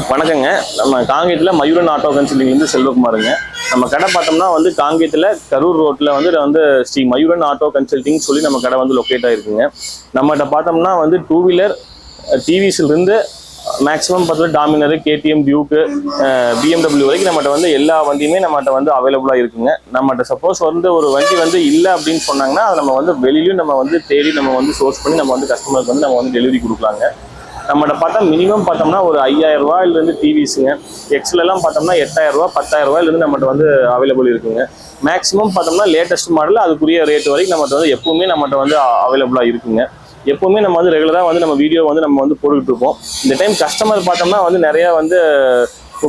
வணக்கங்க. நம்ம காங்கேயத்தில் மயூரன் ஆட்டோ கன்சல்டிங்லேருந்து செல்வகுமாருங்க. நம்ம கடை பார்த்தோம்னா வந்து காங்கேயத்தில் கரூர் ரோட்டில் வந்து ஸ்ரீ மயூரன் ஆட்டோ கன்சல்டிங் சொல்லி நம்ம கடை வந்து லொக்கேட் ஆகிருக்குங்க. நம்மகிட்ட பார்த்தோம்னா வந்து டூ வீலர் டிவிஸ்லேருந்து மேக்ஸிமம் பார்த்தீங்கன்னா டாமினர், கேடிஎம், டியூக்கு, பிஎம்டபிள்யூ வரைக்கும் நம்மகிட்ட வந்து எல்லா வண்டியுமே நம்மகிட்ட வந்து அவைலபிளாக இருக்குங்க. நம்மகிட்ட சப்போஸ் வந்து ஒரு வண்டி வந்து இல்லை அப்படின்னு சொன்னாங்கன்னா அதை நம்ம வந்து வெளியிலையும் நம்ம வந்து தேடி நம்ம வந்து சோர்ஸ் பண்ணி நம்ம வந்து கஸ்டமருக்கு வந்து நம்ம வந்து டெலிவரி கொடுக்கலாங்க. நம்மகிட்ட பார்த்தா மினிமம் பார்த்தோம்னா ஒரு 5000 ரூபாயிலிருந்து டிவிஸுங்க, எக்ஸ்லாம் பார்த்தோம்னா 8000 ரூபா 10,000 ரூபாயிலிருந்து நம்மகிட்ட வந்து அவைலபிள் இருக்குங்க. மேக்ஸிமம் பார்த்தோம்னா லேட்டஸ்ட் மாடல் அதுக்குரிய ரேட் வரைக்கும் நம்மகிட்ட வந்து எப்பவுமே நம்மகிட்ட வந்து அவைலபிளாக இருக்குங்க. எப்பவுமே நம்ம வந்து ரெகுலராக வந்து நம்ம வீடியோ வந்து நம்ம வந்து போட்டுக்கிட்டு இருப்போம். இந்த டைம் கஸ்டமர் பார்த்தோம்னா வந்து நிறையா வந்து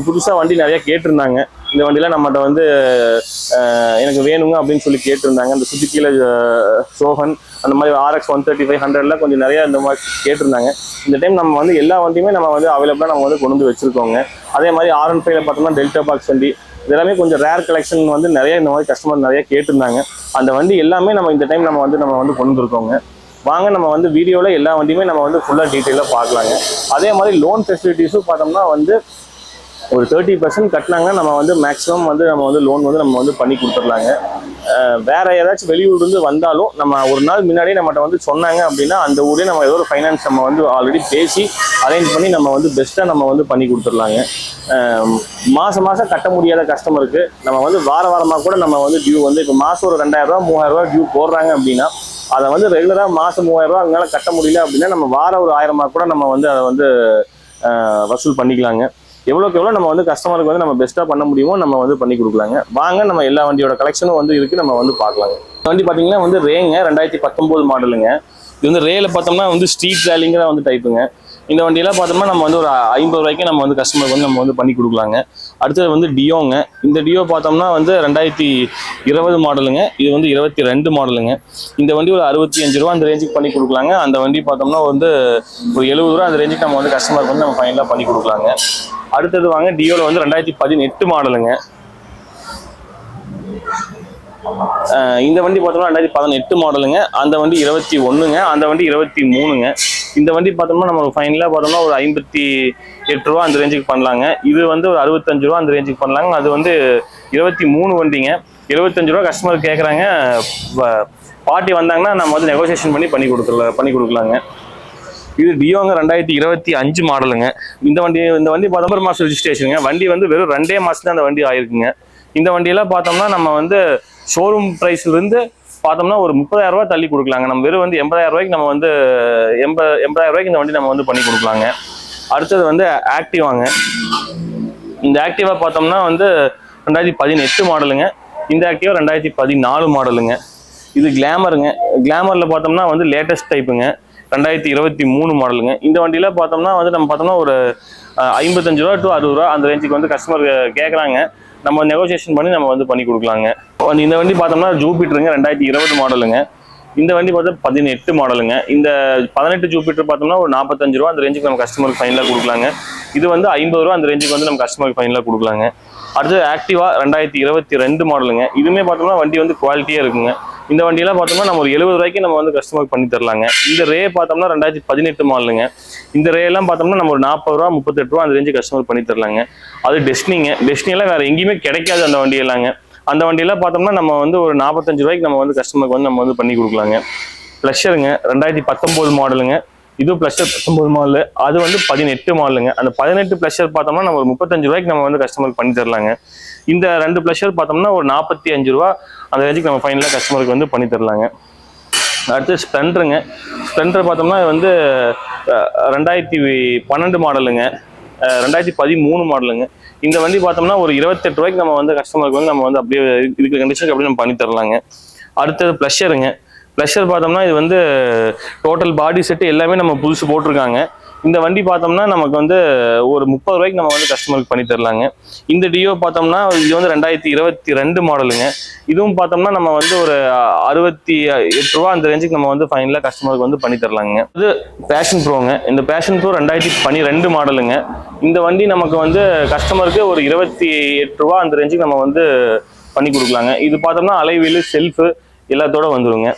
புதுசாக வண்டி நிறையா கேட்டிருந்தாங்க. இந்த வண்டிலாம் நம்மகிட்ட வந்து எனக்கு வேணுங்க அப்படின்னு சொல்லி கேட்டிருந்தாங்க. இந்த சுஜுக்கியில் சோஹன் அந்த மாதிரி RX 135 100 கொஞ்சம் நிறையா இந்த மாதிரி கேட்டிருந்தாங்க. இந்த டைம் நம்ம வந்து எல்லா வண்டியுமே நம்ம வந்து அவைலபிளாக நம்ம வந்து கொண்டு வந்து வச்சுருக்கோங்க. அதே மாதிரி R15 பார்த்தோம்னா டெல்டா பாக்ஸ் வண்டி இதெல்லாமே கொஞ்சம் ரேர் கலெக்ஷன் வந்து நிறைய இந்த மாதிரி கஸ்டமர் நிறைய கேட்டிருந்தாங்க. அந்த வண்டி எல்லாமே நம்ம இந்த டைம் நம்ம வந்து கொண்டு வந்துருக்கோங்க. வாங்க நம்ம வந்து வீடியோவில் எல்லா வண்டியுமே நம்ம வந்து ஃபுல்லாக டீட்டெயிலாக பார்க்கலாங்க. அதே மாதிரி லோன் ஃபெசிலிட்டிஸும் பார்த்தோம்னா வந்து ஒரு 30% கட்டினாங்கன்னா நம்ம வந்து மேக்ஸிமம் வந்து நம்ம வந்து லோன் வந்து நம்ம வந்து பண்ணி கொடுத்துடலாங்க. வேற ஏதாச்சும் வெளியூர்லேருந்து வந்தாலும் நம்ம ஒரு நாள் முன்னாடியே நம்மகிட்ட வந்து சொன்னாங்க அப்படின்னா அந்த ஊரே நம்ம ஏதோ ஒரு ஃபைனான்ஸ் நம்ம வந்து ஆல்ரெடி பேசி அரேஞ்ச் பண்ணி நம்ம வந்து பெஸ்ட்டாக நம்ம வந்து பண்ணி கொடுத்துடலாங்க. மாதம் கட்ட முடியாத கஸ்டமருக்கு நம்ம வந்து வாரமாக கூட நம்ம வந்து டியூ வந்து இப்போ மாதம் ஒரு 2000 ரூபா 3000 ரூபா டியூ போடுறாங்க அப்படின்னா அதை வந்து ரெகுலராக மாதம் 3000 ரூபா அதனால கட்ட முடியல அப்படின்னா நம்ம வாரம் ஒரு 1000 கூட நம்ம வந்து அதை வந்து வசூல் பண்ணிக்கலாங்க. எவ்வளோக்கு எவ்வளோ நம்ம வந்து கஸ்டமருக்கு வந்து நம்ம பெஸ்ட்டாக பண்ண முடியுமோ நம்ம வந்து பண்ணி கொடுக்கலாங்க. வாங்க நம்ம எல்லா வண்டியோட கலெக்ஷனும் வந்து இருக்குது, நம்ம வந்து பார்க்கலாங்க. இந்த வண்டி பார்த்தீங்கன்னா வந்து ரேங்க 2019 மாடலுங்க. இது வந்து ரேல பார்த்தோம்னா வந்து ஸ்ட்ரீட் ரேலிங்கிற வந்து டைப்புங்க. இந்த வண்டியெல்லாம் பார்த்தோம்னா நம்ம வந்து ஒரு 50 ரூபாய்க்கு நம்ம வந்து கஸ்டமருக்கு வந்து நம்ம வந்து பண்ணி கொடுக்கலாங்க. அடுத்தது வந்து டியோங்க. இந்த டியோ பார்த்தோம்னா வந்து 2020 மாடலுங்க. இது வந்து 22 மாடலுங்க. இந்த வண்டி ஒரு 65 ரூபா அந்த ரேஞ்சுக்கு பண்ணி கொடுக்கலாங்க. அந்த வண்டி பார்த்தோம்னா வந்து ஒரு 70 ரூபா அந்த ரேஞ்சுக்கு நம்ம வந்து கஸ்டமருக்கு வந்து நம்ம ஃபைனலாக பண்ணி கொடுக்கலாங்க. அடுத்தது வாங்க டியோவில் வந்து 2018 மாடலுங்க. இந்த வண்டி பார்த்தோம்னா 2018 மாடலுங்க. அந்த வண்டி 21ங்க. அந்த வண்டி 23ங்க. இந்த வண்டி பார்த்தோம்னா நம்ம ஃபைனலாக பார்த்தோம்னா ஒரு 58 ரூபா அந்த ரேஞ்சுக்கு பண்ணலாங்க. இது வந்து ஒரு 65 ரூபா அந்த ரேஞ்சுக்கு பண்ணலாங்க. அது வந்து 23 வண்டிங்க. 75 ரூபா கஸ்டமர் கேட்குறாங்க. பார்ட்டி வந்தாங்கன்னா நம்ம வந்து நெகோசியேஷன் பண்ணி கொடுக்கலாங்க. இது டியோங்க 2025 மாடலுங்க. இந்த வண்டி டிசம்பர் மாதம் ரெஜிஸ்ட்ரேஷனுங்க. வண்டி வந்து வெறும் 2 மாதத்துல அந்த வண்டி ஆயிருக்குங்க. இந்த வண்டியெல்லாம் பார்த்தோம்னா நம்ம வந்து ஷோரூம் ப்ரைஸ்லேருந்து பார்த்தோம்னா ஒரு 30,000 ரூபா தள்ளி கொடுக்கலாங்க. நம்ம வெறும் வந்து 80,000 ரூபாய்க்கு நம்ம வந்து 80,000 ரூபாய்க்கு இந்த வண்டி நம்ம வந்து பண்ணி கொடுக்கலாங்க. அடுத்தது வந்து ஆக்டிவாங்க. இந்த ஆக்டிவா பார்த்தோம்னா வந்து 2018 மாடலுங்க. இந்த ஆக்டிவா 2014 மாடலுங்க. இது கிளாமருங்க. கிளாமரில் பார்த்தோம்னா வந்து லேட்டஸ்ட் டைப்புங்க. 2023 மாடலுங்க. இந்த வண்டியில பார்த்தோம்னா வந்து நம்ம பார்த்தோம்னா ஒரு 55 ரூபா டு 60 ரூபா அந்த ரேஞ்சுக்கு வந்து கஸ்டமர் கேட்குறாங்க. நம்ம நெகோசியேஷன் பண்ணி நம்ம வந்து பண்ணி கொடுக்கலாங்க. இந்த வண்டி பார்த்தோம்னா ஜூபிட்டருங்க. 2020 மாடலுங்க. இந்த வண்டி பார்த்தா 18 மாடலுங்க. இந்த 18 ஜூபிட்டர் பார்த்தோம்னா ஒரு 45 ரூபா அந்த ரேஞ்சுக்கு நம்ம கஸ்டமருக்கு ஃபைனலாக கொடுக்கலாங்க. இது வந்து 50 ரூபா அந்த ரேஞ்சுக்கு வந்து நம்ம கஸ்டமருக்கு ஃபைனலாக கொடுக்கலாங்க. அடுத்து ஆக்டிவா 2022 மாடலுங்க. இதுவுமே பார்த்தோம்னா வண்டி வந்து குவாலிட்டியாக இருக்குங்க. இந்த வண்டியெல்லாம் பார்த்தோம்னா நம்ம ஒரு 70 ரூபாய்க்கு நம்ம வந்து கஸ்டமருக்கு பண்ணி தரலாங்க. இந்த ரே பார்த்தோம்னா 2018 மாடலுங்க. இந்த ரேலாம் பார்த்தோம்னா நம்ம ஒரு 40 ரூபா 38 ரூபா அந்த ரேஞ்சு கஸ்டமர் பண்ணி தரலாங்க. அது டெஸ்னியெல்லாம் வேற எங்கேயுமே கிடைக்காது அந்த வண்டியெல்லாங்க. அந்த வண்டியெல்லாம் பார்த்தோம்னா நம்ம வந்து ஒரு 45 ரூபாய்க்கு நம்ம வந்து கஸ்டமருக்கு வந்து நம்ம வந்து பண்ணி கொடுக்கலாங்க. ப்ளஷருங்க 2019 மாடலுங்க. இதுவும் ப்ளஷர் 19 மாடலு. அது வந்து 18 மாடலுங்க. அந்த 18 ப்ளஷர் பார்த்தோம்னா நம்ம ஒரு 35 ரூபாய்க்கு நம்ம வந்து கஸ்டமருக்கு பண்ணி தரலாங்க. இந்த 2 ப்ளஷர் பார்த்தோம்னா ஒரு 45 ரூபா அந்த ரேஞ்சுக்கு நம்ம ஃபைனலாக கஸ்டமருக்கு வந்து பண்ணி தரலாங்க. அடுத்து ஸ்ப்ளெண்டருங்க. ஸ்ப்ளெண்டர் பார்த்தோம்னா வந்து 2012 மாடலுங்க. 2013 மாடலுங்க. இந்த வண்டி பார்த்தோம்னா ஒரு 28 ரூபாய்க்கு நம்ம வந்து கஸ்டமருக்கு வந்து நம்ம வந்து அப்படியே இருக்கிற கண்டிஷனுக்கு அப்படியே நம்ம பண்ணி தரலாங்க. அடுத்தது ப்ளஷருங்க. ப்ளஷர் பார்த்தோம்னா இது வந்து டோட்டல் பாடி செட்டு எல்லாமே நம்ம புதுசு போட்டிருக்காங்க. இந்த வண்டி பார்த்தோம்னா நமக்கு வந்து ஒரு 30 ரூபாய்க்கு நம்ம வந்து கஸ்டமருக்கு பண்ணி தரலாங்க. இந்த டியோ பார்த்தோம்னா இது வந்து 2022 மாடலுங்க. இதுவும் பார்த்தோம்னா நம்ம வந்து ஒரு 68 ரூபா அந்த ரேஞ்சுக்கு நம்ம வந்து ஃபைனலாக கஸ்டமருக்கு வந்து பண்ணி தரலாங்க. இது பேஷன் ப்ரோங்க. இந்த பேஷன் ப்ரோ 2012 மாடலுங்க. இந்த வண்டி நமக்கு வந்து கஸ்டமருக்கு ஒரு 28 ரூபா அந்த ரேஞ்சுக்கு நம்ம வந்து பண்ணி கொடுக்கலாங்க. இது பார்த்தோம்னா அலைவீல் செல்ஃபு எல்லாத்தோட வந்துருங்க.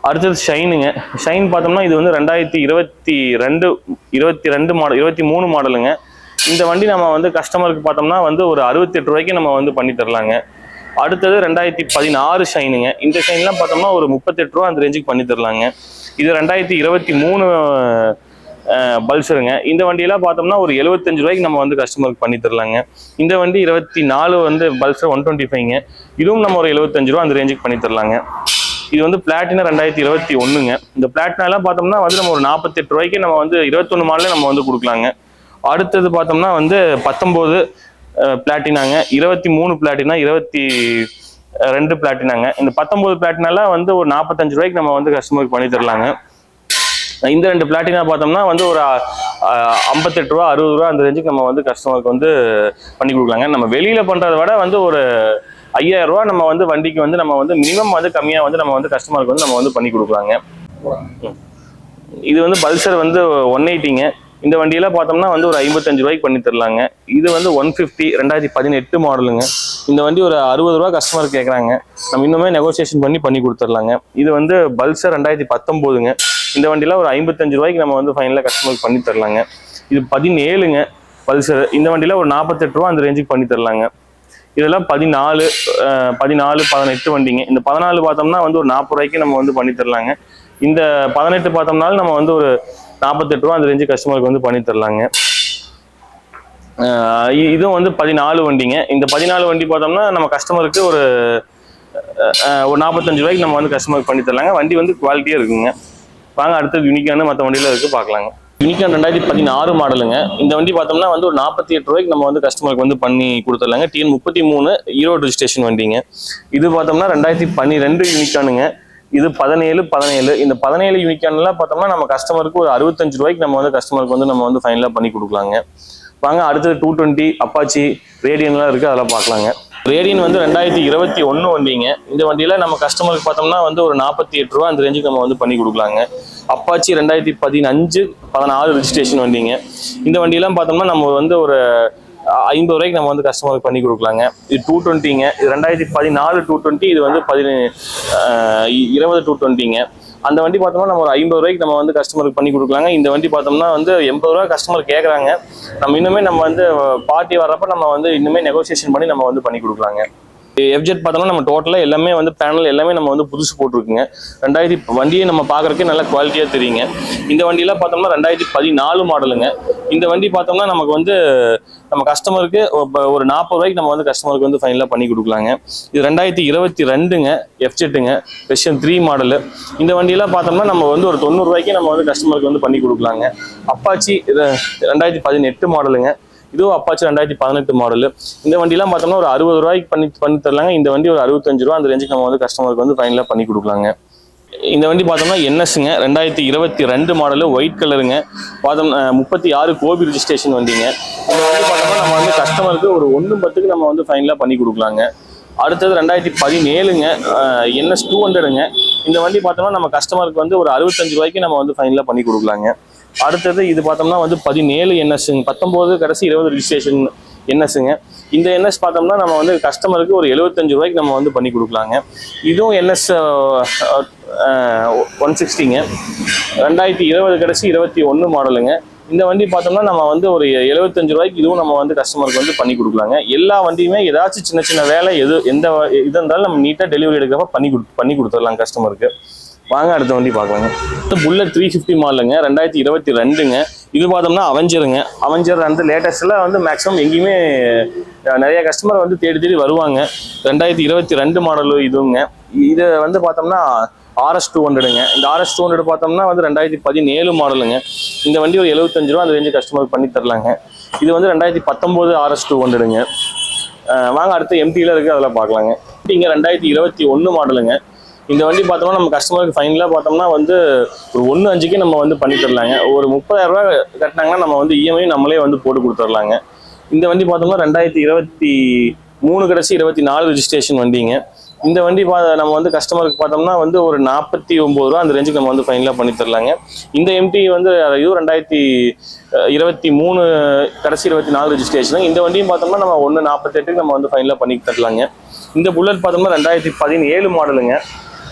அடுத்தது ஷைனுங்க. ஷைன் பார்த்தோம்னா இது வந்து 2022 23 மாடலுங்க. இந்த வண்டி நம்ம வந்து கஸ்டமருக்கு பார்த்தோம்னா வந்து ஒரு 68 ரூபாய்க்கு நம்ம வந்து பண்ணி தரலாங்க. அடுத்தது 2016 ஷைனுங்க. இந்த ஷைன்லாம் பார்த்தோம்னா ஒரு 38 ரூபா அந்த ரேஞ்சுக்கு பண்ணி தரலாங்க. இது 2023 பல்சருங்க. இந்த வண்டியெல்லாம் பார்த்தோம்னா ஒரு 75 ரூபாய்க்கு நம்ம வந்து கஸ்டமருக்கு பண்ணி தரலாங்க. இந்த வண்டி 24 வந்து பல்சர் 125ங்க. இதுவும் நம்ம ஒரு 75 ரூபா அந்த ரேஞ்சுக்கு பண்ணி தரலாங்க. இது வந்து பிளாட்டினா 2021ங்க. இந்த பிளாட்டினாலாம் பார்த்தோம்னா வந்து நம்ம ஒரு 48 ரூபாய்க்கு நம்ம வந்து 21 மாடலே நம்ம வந்து கொடுக்கலாங்க. அடுத்தது பார்த்தோம்னா வந்து 19 பிளாட்டினாங்க, 23 பிளாட்டினா, 22 பிளாட்டினாங்க. இந்த 19 பிளாட்டினாலாம் வந்து ஒரு 45 ரூபாய்க்கு நம்ம வந்து கஸ்டமருக்கு பண்ணி தரலாங்க. இந்த 2 பிளாட்டினா பார்த்தோம்னா வந்து ஒரு 58 ரூபா 60 ரூபா அந்த ரேஞ்சுக்கு நம்ம வந்து கஸ்டமருக்கு வந்து பண்ணி கொடுக்கலாங்க. நம்ம வெளியில பண்றதை விட வந்து ஒரு 5000 ரூபா நம்ம வந்து வண்டிக்கு வந்து நம்ம வந்து மினிமம் வந்து கம்மியாக வந்து நம்ம வந்து கஸ்டமருக்கு வந்து நம்ம வந்து பண்ணி கொடுக்கலாங்க. இது வந்து பல்சர் வந்து 180ங்க. இந்த வண்டியெல்லாம் பார்த்தோம்னா வந்து ஒரு 55 ரூபாய்க்கு பண்ணி தரலாங்க. இது வந்து 150 2018 மாடலுங்க. இந்த வண்டி ஒரு 60 ரூபா கஸ்டமர் கேட்குறாங்க. நம்ம இன்னுமே நெகோசியேஷன் பண்ணி கொடுத்துடலாங்க. இது வந்து பல்சர் 2019ங்க. இந்த வண்டியெல்லாம் ஒரு 55 ரூபாய்க்கு நம்ம வந்து ஃபைனலாக கஸ்டமருக்கு பண்ணி தரலாங்க. இது 17ங்க பல்சர். இந்த வண்டியில் ஒரு 48 ரூபா அந்த ரேஞ்சுக்கு பண்ணி தரலாங்க. இதெல்லாம் 14 18 வண்டிங்க. இந்த 14 பார்த்தோம்னா வந்து ஒரு 40 ரூபாய்க்கு நம்ம வந்து பண்ணி தரலாங்க. இந்த 18 பார்த்தோம்னாலும் நம்ம வந்து ஒரு 48 ரூபா அந்த ரேஞ்சு கஸ்டமருக்கு வந்து பண்ணி தரலாங்க. இதுவும் வந்து 14 வண்டிங்க. இந்த 14 வண்டி பார்த்தோம்னா நம்ம கஸ்டமருக்கு ஒரு 45 ரூபாய்க்கு நம்ம வந்து கஸ்டமருக்கு பண்ணி தரலாங்க. வண்டி வந்து குவாலிட்டியாக இருக்குங்க. வாங்க அடுத்தது யூனிக்கான மற்ற வண்டியில் இருக்குது பார்க்கலாங்க. யூனிகான் 2016 மாடலுங்க. இந்த வண்டி பார்த்தோம்னா வந்து ஒரு 48 ரூபாய்க்கு நம்ம வந்து கஸ்டமருக்கு வந்து பண்ணி கொடுத்துடலாங்க. TN 33 ஈரோடு ரிஜிஸ்ட்ரேஷன் வண்டிங்க. இது பார்த்தோம்னா 2012 யூனிகானுங்க. இது 17. இந்த 17 யூனிகான்லாம் பார்த்தோம்னா நம்ம கஸ்டமருக்கு ஒரு 65 ரூபாய்க்கு நம்ம வந்து கஸ்டமருக்கு வந்து நம்ம வந்து ஃபைனலாக பண்ணி கொடுக்கலாங்க. வாங்க அடுத்தது 220 அப்பாச்சி ரேடியன்லாம் இருக்குது, அதெல்லாம் பார்க்கலாங்க. ரேடியன் வந்து 2021 வண்டிங்க. இந்த வண்டியில் நம்ம கஸ்டமருக்கு பார்த்தோம்னா வந்து ஒரு 48 ரூபா அந்த ரேஞ்சுக்கு நம்ம வந்து பண்ணி கொடுக்கலாங்க. அப்பாச்சி 2015 16 ரிஜிஸ்ட்ரேஷன் வண்டிங்க. இந்த வண்டியெல்லாம் பார்த்தோம்னா நம்ம வந்து ஒரு 50 ரூபாய்க்கு நம்ம வந்து கஸ்டமருக்கு பண்ணி கொடுக்கலாங்க. இது 220ங்க. இது 2014 220. இது வந்து 20 220ங்க. அந்த வண்டி பார்த்தோம்னா நம்ம ஒரு 50 ரூபாய்க்கு நம்ம வந்து கஸ்டமருக்கு பண்ணி கொடுக்கலாங்க. இந்த வண்டி பார்த்தோம்னா வந்து 80 ரூபா கஸ்டமர் கேட்குறாங்க. நம்ம இன்னுமே நம்ம வந்து பார்ட்டி வர்றப்ப நம்ம வந்து இன்னுமே நெகோசியேஷன் பண்ணி கொடுக்கலாங்க. எஃப்ஜெட் பார்த்தோம்னா நம்ம டோட்டலாக எல்லாமே வந்து பேனல் எல்லாமே நம்ம வந்து புதுசு போட்டிருக்குங்க. வண்டியை நம்ம பார்க்குறதுக்கு நல்ல குவாலிட்டியாக தெரியுங்க. இந்த வண்டியெல்லாம் பார்த்தோம்னா 2014 மாடலுங்க. இந்த வண்டி பார்த்தோம்னா நமக்கு வந்து நம்ம கஸ்டமருக்கு ஒரு 40 ரூபாய்க்கு நம்ம வந்து கஸ்டமருக்கு வந்து ஃபைனலாக பண்ணி கொடுக்கலாங்க. இது 2022ங்க எஃப்ஜெட்டுங்க வெர்ஷன் 3 மாடலு. இந்த வண்டியெல்லாம் பார்த்தோம்னா நம்ம வந்து ஒரு 90 ரூபாய்க்கு நம்ம வந்து கஸ்டமருக்கு வந்து பண்ணி கொடுக்கலாங்க. அப்பாச்சி 2018 மாடலுங்க. இதுவும் அப்பாச்சி 2018 மாடலு. இந்த வண்டிலாம் பார்த்தோம்னா ஒரு 60 ரூபாய்க்கு பண்ணி தரலாங்க. இந்த வண்டி ஒரு 65 ரூபா அந்த ரேஞ்சுக்கு நம்ம வந்து கஸ்டமருக்கு வந்து ஃபைனலாக பண்ணி கொடுக்கலாங்க. இந்த வண்டி பார்த்தோம்னா என்எஸ்ங்க 2022 மாடலு ஒயிட் கலருங்க. 36 கோபி ரிஜிஸ்ட்ரேஷன் வண்டிங்க. இந்த வண்டி பார்த்தோம்னா நம்ம வந்து கஸ்டமருக்கு ஒரு 110க்கு நம்ம வந்து ஃபைனலாக பண்ணி கொடுக்கலாங்க. அடுத்தது 2017ங்க NS 200ங்க. இந்த வண்டி பார்த்தோம்னா நம்ம கஸ்டமருக்கு வந்து ஒரு 65 ரூபாய்க்கு நம்ம வந்து ஃபைனலாக பண்ணி கொடுக்கலாங்க. அடுத்தது இது பார்த்தோம்னா வந்து 17 NSங்க. 19 கடைசி 20 ரிஜிஸ்ட்ரேஷன் NSங்க. இந்த NS பார்த்தோம்னா நம்ம வந்து கஸ்டமருக்கு ஒரு 75 ரூபாய்க்கு நம்ம வந்து பண்ணி கொடுக்கலாங்க. இதுவும் NS 160ங்க. 2020 கடைசி 21 மாடலுங்க. இந்த வண்டி பார்த்தோம்னா நம்ம வந்து ஒரு 75 ரூபாய்க்கு இதுவும் நம்ம வந்து கஸ்டமருக்கு வந்து பண்ணி கொடுக்கலாங்க. எல்லா வண்டியுமே ஏதாச்சும் சின்ன சின்ன வேலை எந்த இது இருந்தாலும் நம்ம நீட்டாக டெலிவரி எடுக்கிறப்ப பண்ணி கொடுத்துடலாம் கஸ்டமருக்கு. வாங்க அடுத்த வண்டி பார்க்கலாங்க. புல்லட் 350 மாடலுங்க. 2022ங்க. இது பார்த்தோம்னா அவெஞ்சர் வந்து லேட்டஸ்ட்ல வந்து மேக்ஸிமம் எங்கேயுமே நிறைய கஸ்டமர் வந்து தேடி வருவாங்க. 2022 மாடலு இதுவுங்க. இது வந்து பார்த்தோம்னா RS 200ங்க. இந்த RS 200 பார்த்தோம்னா வந்து 2017 மாடலுங்க. இந்த வண்டி ஒரு 75 ரூபா அந்த ரேஞ்சு கஸ்டமருக்கு பண்ணி தரலாங்க. இது வந்து 2019 RS 200ங்க. வாங்க அடுத்து MTல இருக்குது, அதெல்லாம் பார்க்கலாங்க. இங்கே 2021 மாடலுங்க. இந்த வண்டி பார்த்தோம்னா நம்ம கஸ்டமருக்கு ஃபைனலாக பார்த்தோம்னா வந்து ஒரு 1.5க்கு நம்ம வந்து பண்ணி தரலாங்க. ஒரு 30,000 ரூபா கட்டினாங்கன்னா நம்ம வந்து EMI நம்மளே வந்து போட்டு கொடுத்துடலாங்க. இந்த வண்டி பார்த்தோம்னா 2023 கடைசி 24 ரிஜிஸ்ட்ரேஷன் வண்டிங்க. இந்த வண்டி நம்ம வந்து கஸ்டமருக்கு பார்த்தோம்னா வந்து ஒரு 49 ரூபா அந்த ரேஞ்சுக்கு நம்ம வந்து ஃபைனலாக பண்ணி தரலாங்க. இந்த MT வந்து இதுவும் 2023 கடைசி 24 ரிஜிஸ்ட்ரேஷன். இந்த வண்டியும் பார்த்தோம்னா நம்ம 1.48க்கு நம்ம வந்து ஃபைனலாக பண்ணி தரலாங்க. இந்த புல்லட் பார்த்தோம்னா 2017 மாடலுங்க.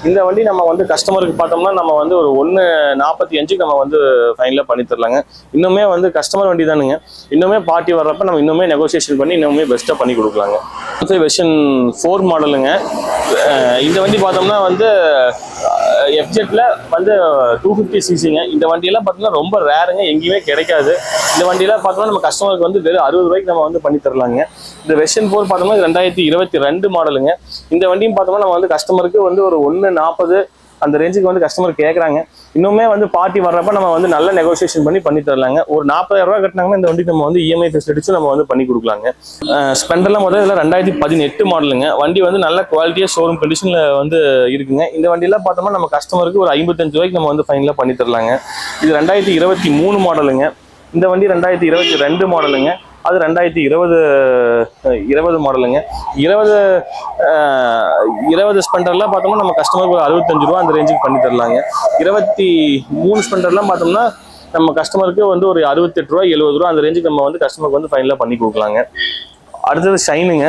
இந்த வண்டி நம்ம வந்து கஸ்டமருக்கு பார்த்தோம்னா நம்ம வந்து ஒரு 1.45 நம்ம வந்து ஃபைனலாக பண்ணி தரலாங்க. இன்னுமே வந்து கஸ்டமர் வண்டி தானுங்க, இன்னுமே பார்ட்டி வர்றப்ப நம்ம இன்னுமே நெகோசியேஷன் பண்ணி இன்னுமே பெஸ்ட்டாக பண்ணி கொடுக்கலாங்க. வெர்ஷன் 4 மாடலுங்க. இந்த வண்டி பார்த்தோம்னா வந்து எஃப்ஜெட்ல வந்து 250 சிசிங்க. இந்த வண்டியெல்லாம் பார்த்தோம்னா ரொம்ப ரேருங்க, எங்கேயுமே கிடைக்காது. இந்த வண்டியெல்லாம் பார்த்தோம்னா நம்ம கஸ்டமருக்கு வந்து வெறும் 60 ரூபாய்க்கு நம்ம வந்து பண்ணி தரலாங்க. இந்த வெர்ஷன் 4 பார்த்தோம்னா 2022 மாடலுங்க. இந்த வண்டியும் பார்த்தோம்னா நம்ம வந்து கஸ்டமருக்கு வந்து ஒரு 1.40 அந்த ரேஞ்சுக்கு வந்து கஸ்டமர் கேட்குறாங்க. இன்னுமே வந்து பார்ட்டி வர்றப்ப நம்ம வந்து நல்ல நெகோசியேஷன் பண்ணி தரலாங்க. ஒரு 40,000 ரூபாய் கட்டினாங்கன்னா இந்த வண்டி நம்ம வந்து இஎம்ஐ ஃபெசிலிட்டிஸும் நம்ம வந்து பண்ணி கொடுக்கலாங்க. ஸ்பெண்டர்லாம் முதல்ல இதில் 2018 மாடலுங்க. வண்டி வந்து நல்ல குவாலிட்டியாக ஷோரூம் கண்டிஷனில் வந்து இருக்குங்க. இந்த வண்டியெல்லாம் பார்த்தோம்னா நம்ம கஸ்டமருக்கு ஒரு 55 ரூபாய்க்கு நம்ம வந்து ஃபைனலாக பண்ணி தரலாங்க. இது 2023 மாடலுங்க. இந்த வண்டி 2022 மாடலுங்க. அது 2020 மாடலுங்க. 20 ஸ்பெண்டர்லாம் பார்த்தோம்னா நம்ம கஸ்டமருக்கு ஒரு 65 ரூபா அந்த ரேஞ்சுக்கு பண்ணி தரலாங்க. 23 ஸ்பெண்டர்லாம் பார்த்தோம்னா நம்ம கஸ்டமருக்கு வந்து ஒரு 68 ரூபா 70 ரூபா அந்த ரேஞ்சுக்கு நம்ம வந்து கஸ்டமருக்கு வந்து ஃபைனலாக பண்ணி கொடுக்கலாங்க. அடுத்தது ஷைனுங்க.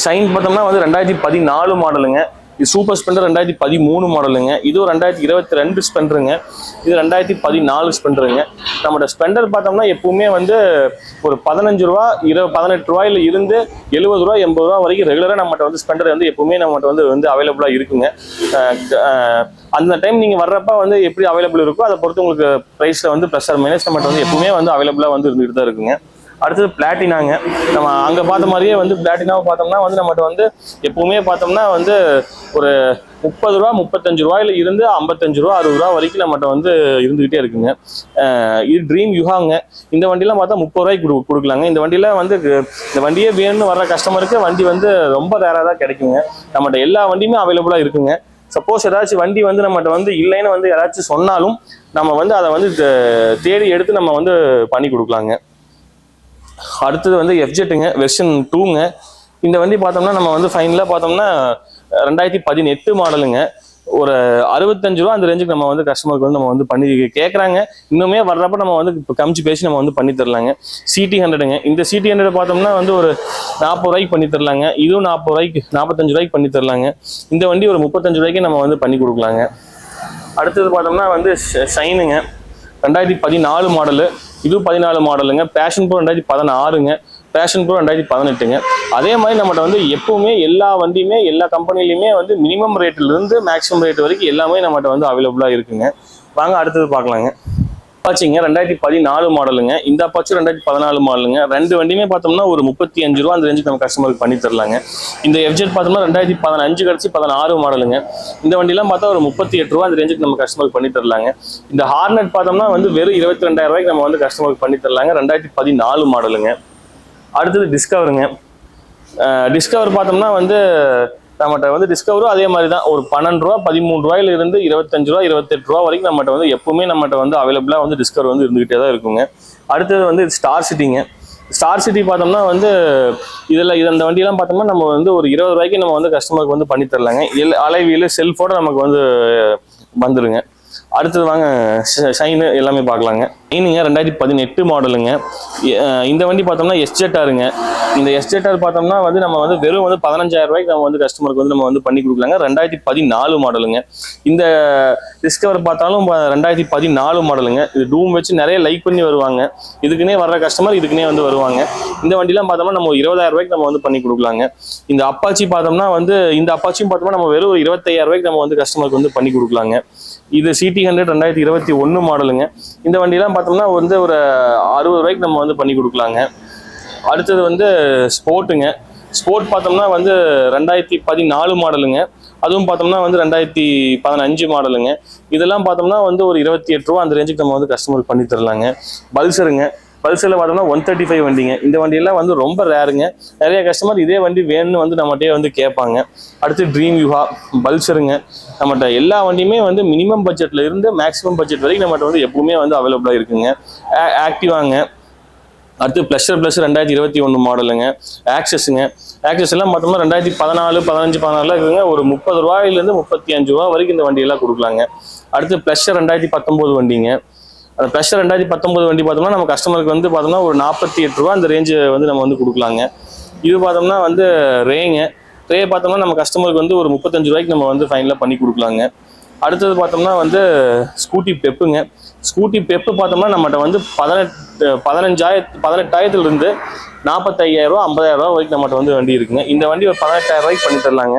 ஷைன் பார்த்தோம்னா வந்து 2014 மாடலுங்க. இது சூப்பர் ஸ்பெண்டர் 2013 மாடலுங்க. இதுவும் 2022 ஸ்பெண்டருங்க. இது 2014 ஸ்பெண்டருங்க. நம்மளோட ஸ்பெண்டர் பார்த்தோம்னா எப்பவுமே வந்து ஒரு 15 ரூபா 18 ரூபாயில இருந்து 70 ரூபா 80 ரூபா வரைக்கும் ரெகுலராக நம்மகிட்ட வந்து ஸ்பெண்டர் வந்து எப்பவுமே நம்மகிட்ட வந்து அவைலபிளாக இருக்குங்க. அந்த டைம் நீங்கள் வர்றப்ப வந்து எப்படி அவைலபிள் இருக்கோ அதை பொறுத்து உங்களுக்கு ப்ரைஸில் வந்து ப்ளஸ் ஆர் மைனஸ் நம்மகிட்ட வந்து எப்பவுமே வந்து அவைலபிளாக வந்து இருந்துகிட்டு தான் இருக்குங்க. அடுத்தது பிளாட்டினாங்க. நம்ம அங்கே பார்த்த மாதிரியே வந்து பிளாட்டினாவை பார்த்தோம்னா வந்து நம்மகிட்ட வந்து எப்பவுமே பார்த்தோம்னா வந்து ஒரு 30 ரூபா 35 ரூபாயில இருந்து 55 ரூபா 60 ரூபா வரைக்கும் நம்மகிட்ட வந்து இருந்துகிட்டே இருக்குங்க. இது ட்ரீம் யுகாங்க. இந்த வண்டியெல்லாம் பார்த்தா 30 ரூபாய்க்கு கொடுக்கலாங்க. இந்த வண்டியில வந்து இந்த வண்டியே வேணும்னு வர்ற கஸ்டமருக்கு வண்டி வந்து ரொம்ப ரேராக தான் கிடைக்குங்க. நம்மகிட்ட எல்லா வண்டியுமே அவைலபிளாக இருக்குங்க. சப்போஸ் ஏதாச்சும் வண்டி வந்து நம்மகிட்ட வந்து இல்லைன்னு வந்து யாராச்சும் சொன்னாலும் நம்ம வந்து அதை வந்து தேடி எடுத்து நம்ம வந்து பண்ணி கொடுக்கலாங்க. அடுத்தது வந்து எஃப்ஜெட்டுங்க. வெர்ஷன் 2ங்க. இந்த வண்டி பார்த்தோம்னா நம்ம வந்து ஃபைனலாக பார்த்தோம்னா 2018 மாடலுங்க. ஒரு 65 ரூபா அந்த ரேஞ்சுக்கு நம்ம வந்து கஸ்டமருக்கு வந்து நம்ம வந்து பண்ணி கேட்குறாங்க. இன்னுமே வர்றப்ப நம்ம வந்து இப்போ கமிச்சு பேசி நம்ம வந்து பண்ணி தரலாங்க. சிடி 100ங்க. இந்த சிடி 100 பார்த்தோம்னா வந்து ஒரு 40 ரூபாய்க்கு பண்ணி தரலாங்க. இதுவும் 40 ரூபாய்க்கு 45 ரூபாய்க்கு பண்ணி தரலாங்க. இந்த வண்டி ஒரு 35 ரூபாய்க்கு நம்ம வந்து பண்ணி கொடுக்கலாங்க. அடுத்தது பார்த்தோம்னா வந்து ஷைனுங்க. 2014 மாடலு. இதுவும் 14 மாடலுங்க. பேஷன் ப்ரோ 2016ங்க. பேஷன் ப்ரோ 2018ங்க. அதே மாதிரி நம்மகிட்ட வந்து எப்பவுமே எல்லா வண்டியுமே எல்லா கம்பெனிலையுமே வந்து மினிமம் ரேட்லேருந்து மேக்ஸிமம் ரேட் வரைக்கும் எல்லாமே நம்மகிட்ட வந்து அவைலபிளாக இருக்குங்க. வாங்க அடுத்தது பார்க்கலாங்க. அப்பாச்சிங்க 2014 மாடலுங்க. இந்த அப்பாச்சி 2014 மாடலுங்க. ரெண்டு வண்டியுமே பார்த்தோம்னா ஒரு 35 ரூபா அந்த ரேஞ்சுக்கு நம்ம கஸ்டமருக்கு பண்ணி தரலாங்க. இந்த எஃப்ஜெட் பார்த்தோம்னா 2015 கழிச்சு 16 மாடலுங்க. இந்த வண்டியெல்லாம் பார்த்தா ஒரு 38 ரூபா அந்த ரேஞ்சுக்கு நம்ம கஸ்டமருக்கு பண்ணி தரலாங்க. இந்த ஹார்னட் பார்த்தோம்னா வந்து வெறும் 22,000 ரூபாய்க்கு நம்ம வந்து கஸ்டமருக்கு பண்ணி தரலாங்க. 2014 மாடலுங்க. அடுத்தது டிஸ்கவருங்க. டிஸ்கவர் பார்த்தோம்னா வந்து நம்மகிட்ட வந்து டிஸ்கவரும் அதே மாதிரி தான் ஒரு 12 ரூபா 13 ரூபாயில இருந்து 25 ரூபா 28 ரூபா வரைக்கும் நம்மகிட்ட வந்து எப்பவுமே நம்மகிட்ட வந்து அவைலபிளாக வந்து டிஸ்கவர் வந்து இருந்துகிட்டே தான் இருக்குங்க. அடுத்தது வந்து ஸ்டார் சிட்டிங்க. ஸ்டார் சிட்டி பார்த்தோம்னா வந்து இந்த வண்டியெல்லாம் பார்த்தோம்னா நம்ம வந்து ஒரு 20 ரூபாய்க்கு நம்ம வந்து கஸ்டமருக்கு வந்து பண்ணி தரலாங்க. அலைவீல் செல்ஃபோட நமக்கு வந்து வந்துருங்க. அடுத்தது வாங்க ஷைனு எல்லாமே பார்க்கலாங்க. ஷைனுங்க 2018 மாடலுங்க. இந்த வண்டி பார்த்தோம்னா எஸ்ஜெட்டாருங்க. இந்த எஸ்ஜெட்டார் பார்த்தோம்னா வந்து நம்ம வந்து வெறும் வந்து 15,000 ரூபாய்க்கு நம்ம வந்து கஸ்டமருக்கு வந்து நம்ம வந்து பண்ணி கொடுக்கலாங்க. 2014 மாடலுங்க. இந்த டிஸ்கவர் பார்த்தாலும் 2014 மாடலுங்க. இது டூம் வச்சு நிறைய லைக் பண்ணி வருவாங்க. இதுக்குன்னே வர்ற கஸ்டமர் இதுக்குன்னே வந்து வருவாங்க. இந்த வண்டிலாம் பார்த்தோம்னா நம்ம 20,000 ரூபாய்க்கு நம்ம வந்து பண்ணி கொடுக்கலாங்க. இந்த அப்பாச்சி பார்த்தோம்னா வந்து இந்த அப்பாச்சியும் பார்த்தோம்னா நம்ம வெறும் 25,000 ரூபாய்க்கு நம்ம வந்து கஸ்டமருக்கு வந்து பண்ணி கொடுக்கலாங்க. இது சிடி 100 2021 மாடலுங்க. இந்த வண்டியெல்லாம் பார்த்தோம்னா வந்து ஒரு 60 ரூபாய்க்கு நம்ம வந்து பண்ணி கொடுக்கலாங்க. அடுத்தது வந்து ஸ்போர்ட்டுங்க. ஸ்போர்ட் பார்த்தோம்னா வந்து 2014 மாடலுங்க. அதுவும் பார்த்தோம்னா வந்து 2015 மாடலுங்க. இதெல்லாம் பார்த்தோம்னா வந்து ஒரு 28 ரூபா அந்த ரேஞ்சுக்கு நம்ம வந்து கஸ்டமருக்கு பண்ணி தரலாங்க. பல்சருங்க. பல்சரில் பார்த்தோம்னா 135 வண்டிங்க. இந்த வண்டியெல்லாம் வந்து ரொம்ப ரேருங்க. நிறைய கஸ்டமர் இதே வண்டி வேணும்னு வந்து நம்மகிட்டே வந்து கேட்பாங்க. அடுத்து ட்ரீம் யுகா பல்சருங்க. நம்மகிட்ட எல்லா வண்டியுமே வந்து மினிமம் பட்ஜெட்ல இருந்து மேக்ஸிமம் பட்ஜெட் வரைக்கும் நம்மகிட்ட வந்து எப்பவுமே வந்து அவைலபிளாக இருக்குங்க. ஆக்டிவாங்க. அடுத்து ப்ளஷர் 2021 மாடலுங்க. ஆக்சஸுங்க. ஆக்சஸ் எல்லாம் பார்த்தோம்னா 2014 15 16 இருக்குங்க. ஒரு 30 ரூபாயிலேருந்து 35 ரூபா வரைக்கும் இந்த வண்டியெல்லாம் கொடுக்கலாங்க. அடுத்து ப்ளஷர் 2019 வண்டிங்க. அந்த ப்ளஷர் 2019 வண்டி பார்த்தோம்னா நம்ம கஸ்டமருக்கு வந்து பார்த்தோம்னா ஒரு 48 ரூபா அந்த ரேஞ்சு வந்து நம்ம வந்து கொடுக்கலாங்க. இது பார்த்தோம்னா வந்து ரேங்க. ட்ரே பார்த்தோம்னா நம்ம கஸ்டமருக்கு வந்து ஒரு 35 ரூபாய்க்கு நம்ம வந்து ஃபைனலாக பண்ணி கொடுக்கலாங்க. அடுத்தது பார்த்தோம்னா வந்து ஸ்கூட்டி பெப்புங்க. ஸ்கூட்டி பெப்பு பார்த்தோம்னா நம்மகிட்ட வந்து 18,000 45,000 ரூபா 50,000 ரூபா வரைக்கும் நம்மகிட்ட வந்து வண்டி இருக்குங்க. இந்த வண்டி ஒரு 18,000 ரூபாய்க்கு பண்ணி தரலாங்க.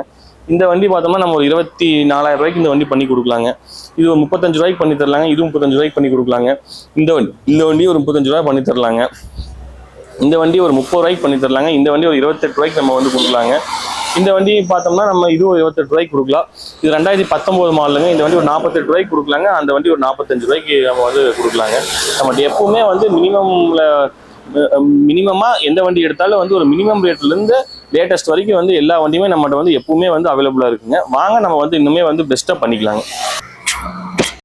இந்த வண்டி பார்த்தோம்னா நம்ம ஒரு 24,000 ரூபாய்க்கு இந்த வண்டி பண்ணி கொடுக்கலாங்க. இது ஒரு 35 ரூபாய்க்கு பண்ணி தரலாங்க. இது 35 ரூபாய்க்கு பண்ணி கொடுக்கலாங்க. இந்த வண்டி ஒரு 35 ரூபாய் பண்ணி தரலாங்க. இந்த வண்டி ஒரு 30 ரூபாய்க்கு பண்ணி தரலாங்க. இந்த வண்டி ஒரு 28 ரூபாய்க்கு நம்ம வந்து கொடுக்கலாங்க. இந்த வண்டி பார்த்தோம்னா நம்ம இது ஒரு 28 ரூபாய்க்கு கொடுக்கலாம். இது 2019 மாடலுங்க. இந்த வண்டி ஒரு 48 ரூபாய்க்கு கொடுக்கலாங்க. அந்த வண்டி ஒரு 45 ரூபாய்க்கு நம்ம வந்து கொடுக்கலாங்க. நம்ம எப்பவுமே வந்து மினிமமா எந்த வண்டி எடுத்தாலும் வந்து ஒரு மினிமம் ரேட்ல இருந்து லேட்டஸ்ட் வரைக்கும் வந்து எல்லா வண்டியுமே நம்மகிட்ட வந்து எப்பவுமே வந்து அவைலபிளா இருக்குங்க. வாங்க நம்ம வந்து இன்னுமே வந்து பெஸ்டா பண்ணிக்கலாங்க.